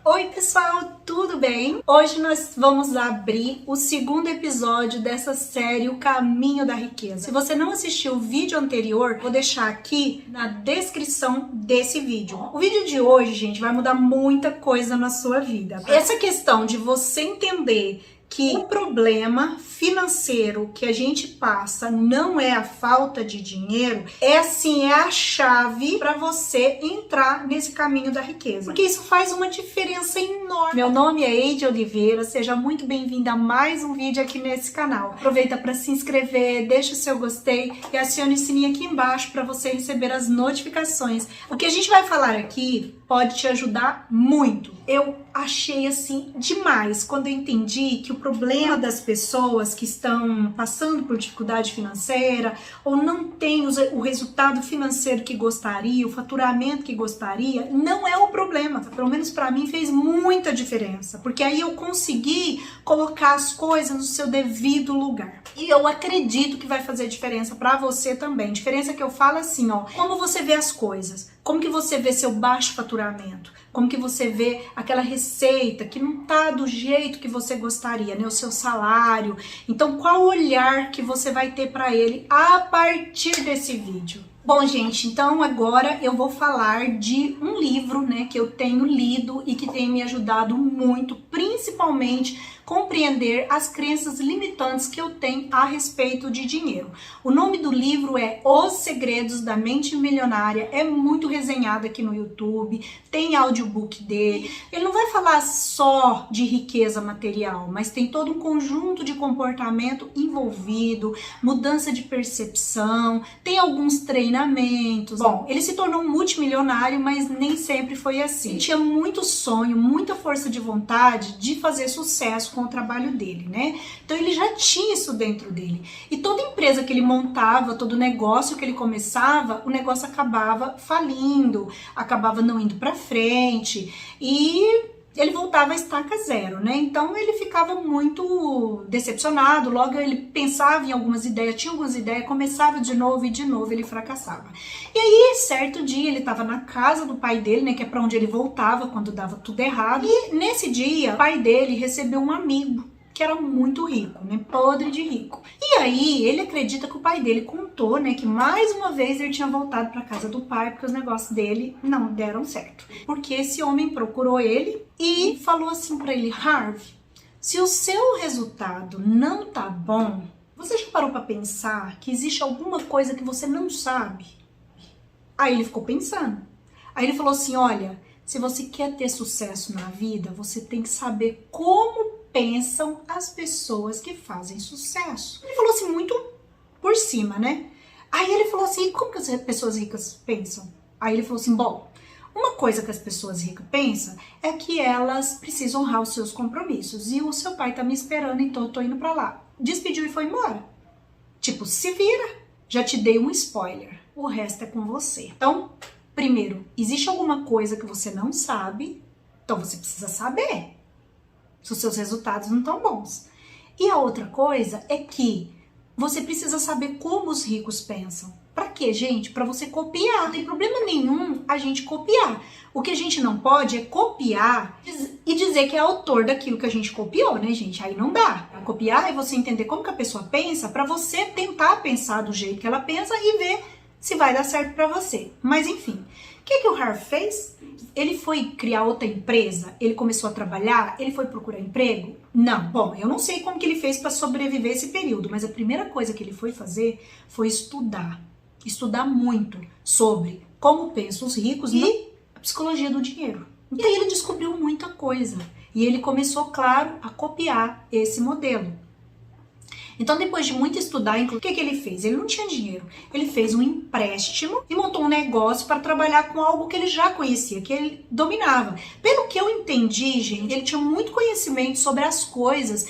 Oi pessoal, tudo bem? Hoje nós vamos abrir o segundo episódio dessa série O Caminho da Riqueza. Se você não assistiu o vídeo anterior, vou deixar aqui na descrição desse vídeo. O vídeo de hoje, gente, vai mudar muita coisa na sua vida. Essa questão de você entender que o problema financeiro que a gente passa não é a falta de dinheiro, é a chave para você entrar nesse caminho da riqueza. Porque isso faz uma diferença enorme. Meu nome é Eide Oliveira, seja muito bem-vinda a mais um vídeo aqui nesse canal. Aproveita para se inscrever, deixa o seu gostei e acione o sininho aqui embaixo para você receber as notificações. O que a gente vai falar aqui pode te ajudar muito. Eu achei assim demais quando eu entendi que o problema das pessoas que estão passando por dificuldade financeira ou não tem o resultado financeiro que gostaria, o faturamento que gostaria, não é o problema. Pelo menos para mim fez muita diferença, porque aí eu consegui colocar as coisas no seu devido lugar. E eu acredito que vai fazer diferença para você também. Diferença que eu falo assim, ó, como você vê as coisas, como que você vê seu baixo faturamento, como que você vê aquela receita que não tá do jeito que você gostaria, né? O seu salário. Então, qual o olhar que você vai ter para ele a partir desse vídeo? Bom, gente, então agora eu vou falar de um livro, né, que eu tenho lido e que tem me ajudado muito, principalmente compreender as crenças limitantes que eu tenho a respeito de dinheiro. O nome do livro é Os Segredos da Mente Milionária, é muito resenhado aqui no YouTube, tem audiobook dele. Ele não vai falar só de riqueza material, mas tem todo um conjunto de comportamento envolvido, mudança de percepção, tem alguns treinamentos. Bom, ele se tornou um multimilionário, mas nem sempre foi assim. Ele tinha muito sonho, muita força de vontade de fazer sucesso com o trabalho dele, né? Então ele já tinha isso dentro dele. E toda empresa que ele montava, todo negócio que ele começava, o negócio acabava falindo, acabava não indo para frente e ele voltava a estaca zero, né? Então ele ficava muito decepcionado, logo ele pensava em algumas ideias, tinha algumas ideias, começava de novo e de novo ele fracassava. E aí, certo dia, ele estava na casa do pai dele, né, que é para onde ele voltava quando dava tudo errado. E nesse dia, o pai dele recebeu um amigo que era muito rico, né, podre de rico. E aí, ele acredita que o pai dele contou, né, que mais uma vez ele tinha voltado para casa do pai porque os negócios dele não deram certo. Porque esse homem procurou ele e falou assim para ele: Harvey, se o seu resultado não tá bom, você já parou para pensar que existe alguma coisa que você não sabe? Aí ele ficou pensando. Aí ele falou assim: olha, se você quer ter sucesso na vida, você tem que saber como pensam as pessoas que fazem sucesso. Ele falou assim, muito por cima, né? Aí ele falou assim, como que as pessoas ricas pensam? Aí ele falou assim, bom, uma coisa que as pessoas ricas pensam é que elas precisam honrar os seus compromissos. E o seu pai tá me esperando, então eu tô indo pra lá. Despediu e foi embora. Tipo, se vira. Já te dei um spoiler. O resto é com você. Então, primeiro, existe alguma coisa que você não sabe, então você precisa saber se os seus resultados não estão bons. E a outra coisa é que você precisa saber como os ricos pensam. Pra quê, gente? Pra você copiar. Não tem problema nenhum a gente copiar. O que a gente não pode é copiar e dizer que é autor daquilo que a gente copiou, né, gente? Aí não dá. Copiar é você entender como que a pessoa pensa pra você tentar pensar do jeito que ela pensa e ver se vai dar certo pra você. Mas enfim, o que o Harvey fez? Ele foi criar outra empresa? Ele começou a trabalhar? Ele foi procurar emprego? Não. Bom, eu não sei como que ele fez para sobreviver esse período, mas a primeira coisa que ele foi fazer foi estudar. Estudar muito sobre como pensam os ricos e a psicologia do dinheiro. E aí ele descobriu muita coisa. E ele começou, claro, a copiar esse modelo. Então, depois de muito estudar, o que ele fez? Ele não tinha dinheiro. Ele fez um empréstimo e montou um negócio para trabalhar com algo que ele já conhecia, que ele dominava. Pelo que eu entendi, gente, ele tinha muito conhecimento sobre as coisas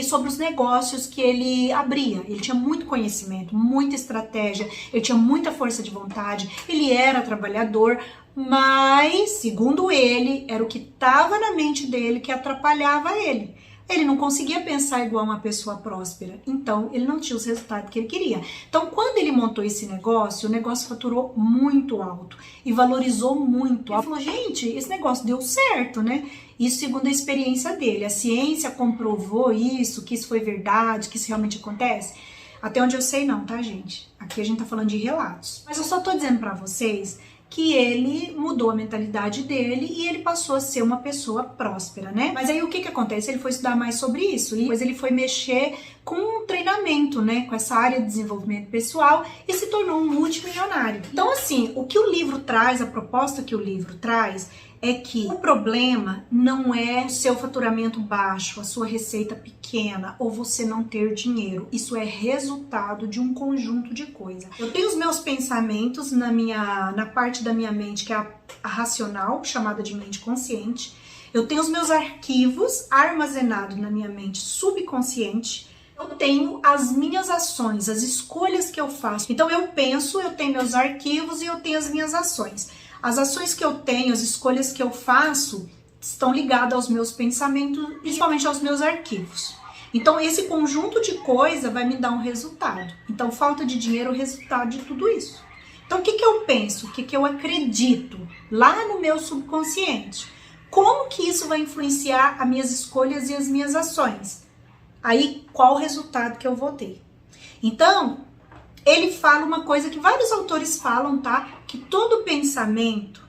sobre os negócios que ele abria. Ele tinha muito conhecimento, muita estratégia, ele tinha muita força de vontade, ele era trabalhador, mas, segundo ele, era o que estava na mente dele que atrapalhava ele. Ele não conseguia pensar igual uma pessoa próspera, então ele não tinha os resultados que ele queria. Então, quando ele montou esse negócio, o negócio faturou muito alto e valorizou muito. Ele falou, gente, esse negócio deu certo, né? Isso segundo a experiência dele. A ciência comprovou isso, que isso foi verdade, que isso realmente acontece. Até onde eu sei não, tá, gente? Aqui a gente tá falando de relatos. Mas eu só tô dizendo pra vocês que ele mudou a mentalidade dele e ele passou a ser uma pessoa próspera, né? Mas aí o que acontece? Ele foi estudar mais sobre isso e depois ele foi mexer com um treinamento, né? Com essa área de desenvolvimento pessoal e se tornou um multimilionário. Então, assim, o que o livro traz, a proposta que o livro traz é que o problema não é o seu faturamento baixo, a sua receita pequena ou você não ter dinheiro. Isso é resultado de um conjunto de coisas. Eu tenho os meus pensamentos na parte da minha mente que é a racional, chamada de mente consciente. Eu tenho os meus arquivos armazenados na minha mente subconsciente. Eu tenho as minhas ações, as escolhas que eu faço. Então eu penso, eu tenho meus arquivos e eu tenho as minhas ações. As ações que eu tenho, as escolhas que eu faço, estão ligadas aos meus pensamentos, principalmente aos meus arquivos. Então, esse conjunto de coisas vai me dar um resultado. Então, falta de dinheiro é o resultado de tudo isso. Então, o que eu penso? O que eu acredito lá no meu subconsciente? Como que isso vai influenciar as minhas escolhas e as minhas ações? Aí, qual o resultado que eu vou ter? Então, ele fala uma coisa que vários autores falam, tá? Que todo pensamento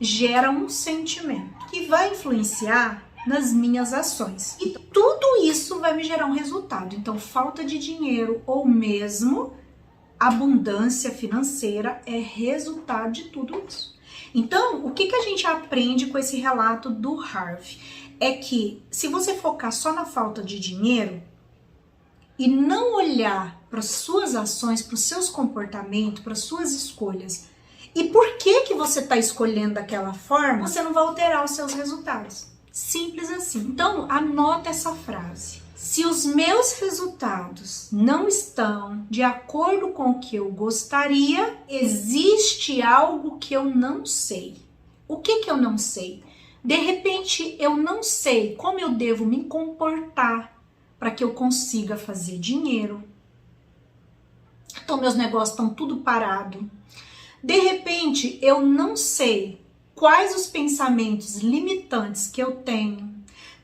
gera um sentimento que vai influenciar nas minhas ações. E tudo isso vai me gerar um resultado. Então, falta de dinheiro ou mesmo abundância financeira é resultado de tudo isso. Então, o que a gente aprende com esse relato do Harvey? É que se você focar só na falta de dinheiro e não olhar para as suas ações, para os seus comportamentos, para as suas escolhas, e por que você está escolhendo daquela forma, você não vai alterar os seus resultados. Simples assim. Então, anota essa frase. Se os meus resultados não estão de acordo com o que eu gostaria, existe algo que eu não sei. O que eu não sei? De repente, eu não sei como eu devo me comportar para que eu consiga fazer dinheiro. Então, meus negócios estão tudo parado. De repente, eu não sei quais os pensamentos limitantes que eu tenho,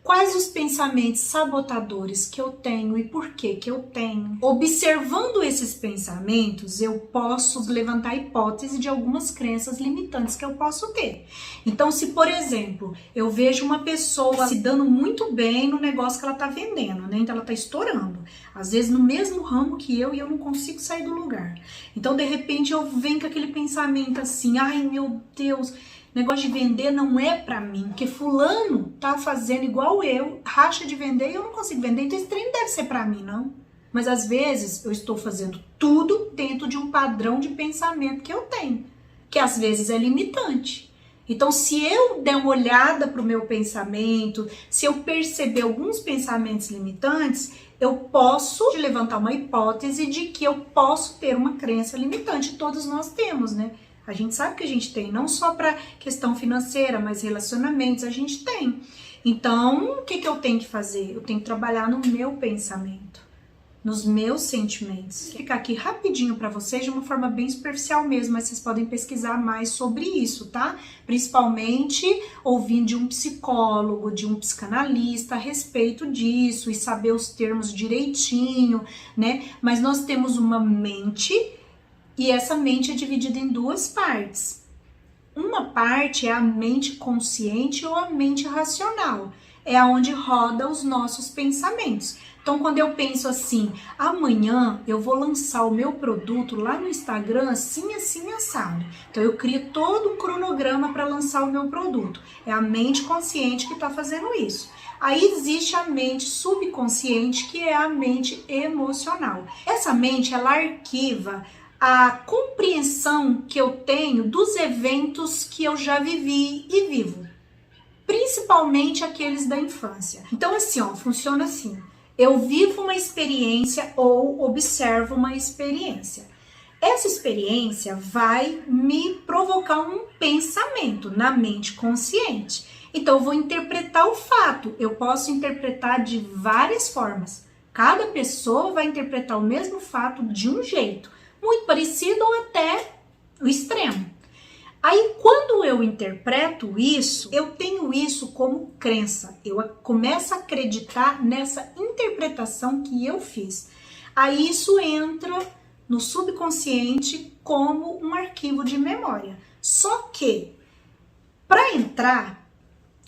quais os pensamentos sabotadores que eu tenho e por que eu tenho. Observando esses pensamentos, eu posso levantar a hipótese de algumas crenças limitantes que eu posso ter. Então, se, por exemplo, eu vejo uma pessoa se dando muito bem no negócio que ela está vendendo, né? Então, ela está estourando. Às vezes, no mesmo ramo que eu, e eu não consigo sair do lugar. Então, de repente, eu venho com aquele pensamento assim, ai, meu Deus, negócio de vender não é pra mim, porque fulano tá fazendo igual eu, racha de vender e eu não consigo vender, então esse trem não deve ser pra mim, não. Mas às vezes eu estou fazendo tudo dentro de um padrão de pensamento que eu tenho, que às vezes é limitante. Então, se eu der uma olhada pro meu pensamento, se eu perceber alguns pensamentos limitantes, eu posso levantar uma hipótese de que eu posso ter uma crença limitante. Todos nós temos, né? A gente sabe que a gente tem, não só para questão financeira, mas relacionamentos a gente tem. Então, o que eu tenho que fazer? Eu tenho que trabalhar no meu pensamento, nos meus sentimentos. Vou ficar aqui rapidinho para vocês, de uma forma bem superficial mesmo, mas vocês podem pesquisar mais sobre isso, tá? Principalmente ouvindo de um psicólogo, de um psicanalista a respeito disso e saber os termos direitinho, né? Mas nós temos uma mente. E essa mente é dividida em duas partes. Uma parte é a mente consciente ou a mente racional. É onde roda os nossos pensamentos. Então, quando eu penso assim, amanhã eu vou lançar o meu produto lá no Instagram assim, assim, assado. Então, eu crio todo um cronograma para lançar o meu produto. É a mente consciente que está fazendo isso. Aí existe a mente subconsciente, que é a mente emocional. Essa mente, ela arquiva a compreensão que eu tenho dos eventos que eu já vivi e vivo, principalmente aqueles da infância. Então, assim, ó, funciona assim. Eu vivo uma experiência ou observo uma experiência. Essa experiência vai me provocar um pensamento na mente consciente. Então, eu vou interpretar o fato. Eu posso interpretar de várias formas. Cada pessoa vai interpretar o mesmo fato de um jeito, muito parecido ou até o extremo. Aí, quando eu interpreto isso, eu tenho isso como crença. Eu começo a acreditar nessa interpretação que eu fiz. Aí, isso entra no subconsciente como um arquivo de memória. Só que, para entrar,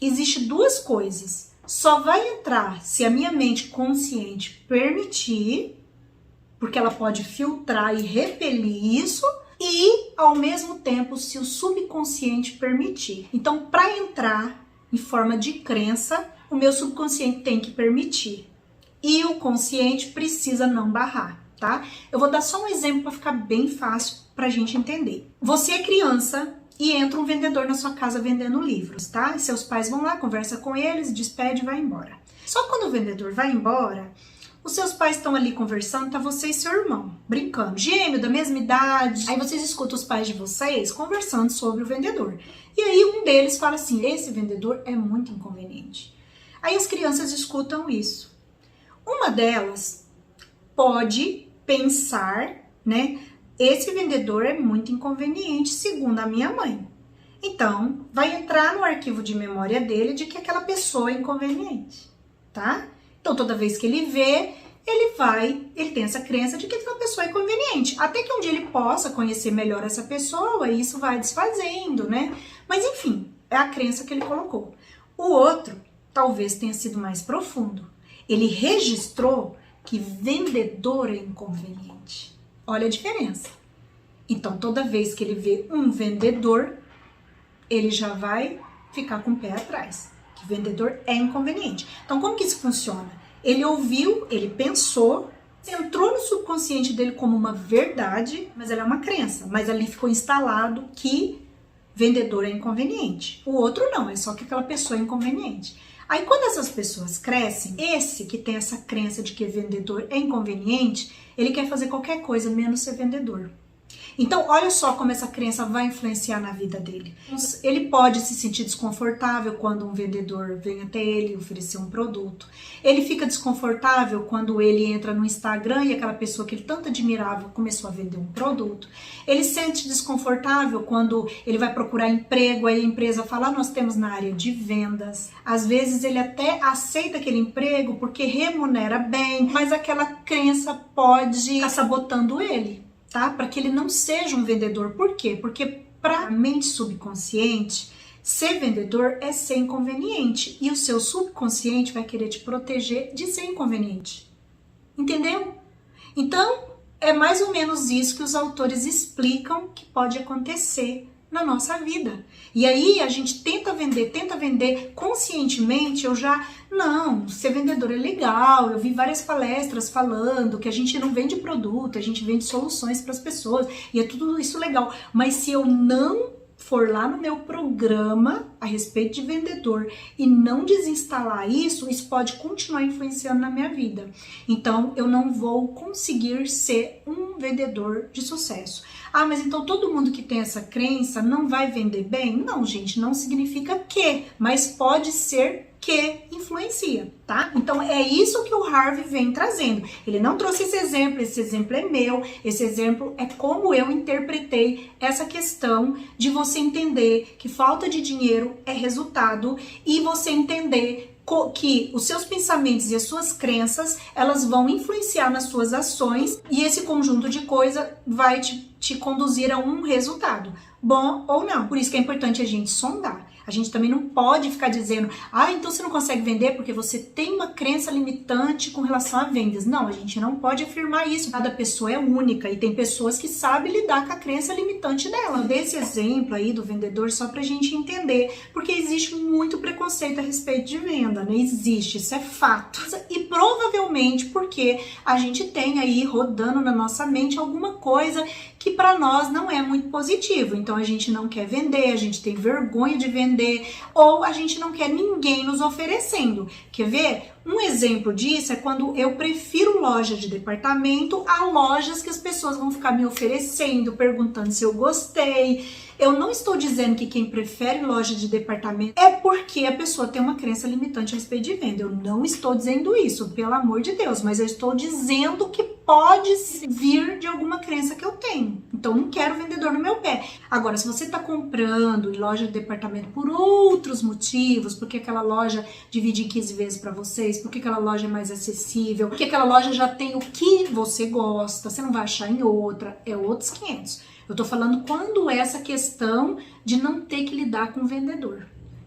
existe duas coisas. Só vai entrar se a minha mente consciente permitir, porque ela pode filtrar e repelir isso, e, ao mesmo tempo, se o subconsciente permitir. Então, para entrar em forma de crença, o meu subconsciente tem que permitir. E o consciente precisa não barrar, tá? Eu vou dar só um exemplo para ficar bem fácil para a gente entender. Você é criança e entra um vendedor na sua casa vendendo livros, tá? E seus pais vão lá, conversa com eles, despede e vai embora. Só quando o vendedor vai embora, os seus pais estão ali conversando, tá você e seu irmão, brincando, gêmeo da mesma idade. Aí vocês escutam os pais de vocês conversando sobre o vendedor. E aí um deles fala assim, esse vendedor é muito inconveniente. Aí as crianças escutam isso. Uma delas pode pensar, né, esse vendedor é muito inconveniente, segundo a minha mãe. Então, vai entrar no arquivo de memória dele de que aquela pessoa é inconveniente, tá? Então, toda vez que ele vê, ele tem essa crença de que aquela pessoa é conveniente. Até que um dia ele possa conhecer melhor essa pessoa e isso vai desfazendo, né? Mas, enfim, é a crença que ele colocou. O outro, talvez tenha sido mais profundo. Ele registrou que vendedor é inconveniente. Olha a diferença. Então, toda vez que ele vê um vendedor, ele já vai ficar com o pé atrás. Que vendedor é inconveniente. Então, como que isso funciona? Ele ouviu, ele pensou, entrou no subconsciente dele como uma verdade, mas ela é uma crença. Mas ali ficou instalado que vendedor é inconveniente. O outro não, é só que aquela pessoa é inconveniente. Aí, quando essas pessoas crescem, esse que tem essa crença de que vendedor é inconveniente, ele quer fazer qualquer coisa menos ser vendedor. Então, olha só como essa crença vai influenciar na vida dele. Ele pode se sentir desconfortável quando um vendedor vem até ele oferecer um produto. Ele fica desconfortável quando ele entra no Instagram e aquela pessoa que ele tanto admirava começou a vender um produto. Ele se sente desconfortável quando ele vai procurar emprego, aí a empresa fala, nós temos na área de vendas. Às vezes ele até aceita aquele emprego porque remunera bem, mas aquela crença pode estar sabotando ele. Tá? Para que ele não seja um vendedor. Por quê? Porque para a mente subconsciente, ser vendedor é ser inconveniente. E o seu subconsciente vai querer te proteger de ser inconveniente. Entendeu? Então, é mais ou menos isso que os autores explicam que pode acontecer na nossa vida. E aí a gente tenta vender conscientemente, não, ser vendedor é legal, eu vi várias palestras falando que a gente não vende produto, a gente vende soluções para as pessoas, e é tudo isso legal, mas se eu não for lá no meu programa a respeito de vendedor e não desinstalar isso, isso pode continuar influenciando na minha vida. Então, eu não vou conseguir ser um vendedor de sucesso. Ah, mas então todo mundo que tem essa crença não vai vender bem? Não, gente, não significa que, mas pode ser que influencia, tá? Então é isso que o Harvey vem trazendo. Ele não trouxe esse exemplo é meu, esse exemplo é como eu interpretei essa questão de você entender que falta de dinheiro é resultado e você entender que os seus pensamentos e as suas crenças, elas vão influenciar nas suas ações e esse conjunto de coisas vai te conduzir a um resultado, bom ou não. Por isso que é importante a gente sondar. A gente também não pode ficar dizendo, então você não consegue vender porque você tem uma crença limitante com relação a vendas. Não, a gente não pode afirmar isso. Cada pessoa é única e tem pessoas que sabem lidar com a crença limitante dela. Eu dei esse exemplo aí do vendedor só pra gente entender, porque existe muito preconceito a respeito de venda, né? Existe, isso é fato. E provavelmente porque a gente tem aí rodando na nossa mente alguma coisa que para nós não é muito positivo. Então a gente não quer vender, a gente tem vergonha de vender, ou a gente não quer ninguém nos oferecendo. Quer ver? Um exemplo disso é quando eu prefiro loja de departamento a lojas que as pessoas vão ficar me oferecendo, perguntando se eu gostei. Eu não estou dizendo que quem prefere loja de departamento é porque a pessoa tem uma crença limitante a respeito de venda. Eu não estou dizendo isso, pelo amor de Deus, mas eu estou dizendo que pode vir de alguma crença que eu tenho. Então, não quero vendedor no meu pé. Agora, se você está comprando em loja de departamento por outros motivos, porque aquela loja divide em 15 vezes para vocês, porque aquela loja é mais acessível, porque aquela loja já tem o que você gosta, você não vai achar em outra, é outros 500. Eu tô falando quando é essa questão de não ter que lidar com o vendedor.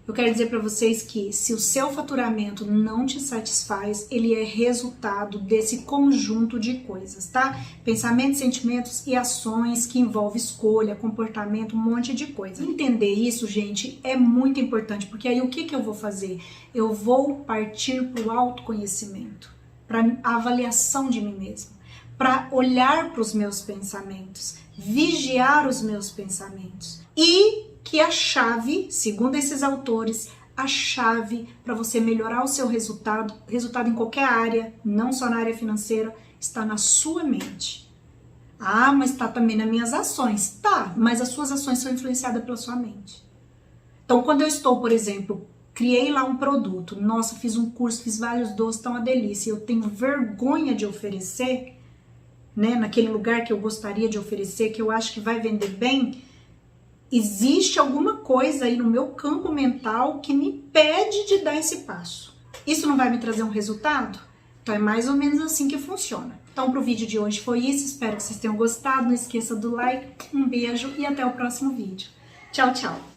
Eu quero dizer para vocês que se o seu faturamento não te satisfaz, ele é resultado desse conjunto de coisas, tá? Pensamentos, sentimentos e ações que envolvem escolha, comportamento, um monte de coisa. Entender isso, gente, é muito importante, porque aí o que eu vou fazer? Eu vou partir para o autoconhecimento, para a avaliação de mim mesma, para olhar para os meus pensamentos, vigiar os meus pensamentos e que a chave, segundo esses autores, a chave para você melhorar o seu resultado em qualquer área, não só na área financeira, está na sua mente. Ah, mas está também nas minhas ações. Tá, mas as suas ações são influenciadas pela sua mente. Então, quando eu estou, por exemplo, criei lá um produto, nossa, fiz um curso, fiz vários doces, tá uma delícia, eu tenho vergonha de oferecer, né, naquele lugar que eu gostaria de oferecer, que eu acho que vai vender bem, existe alguma coisa aí no meu campo mental que me impede de dar esse passo. Isso não vai me trazer um resultado? Então é mais ou menos assim que funciona. Então pro vídeo de hoje foi isso, espero que vocês tenham gostado, não esqueça do like, um beijo e até o próximo vídeo. Tchau, tchau!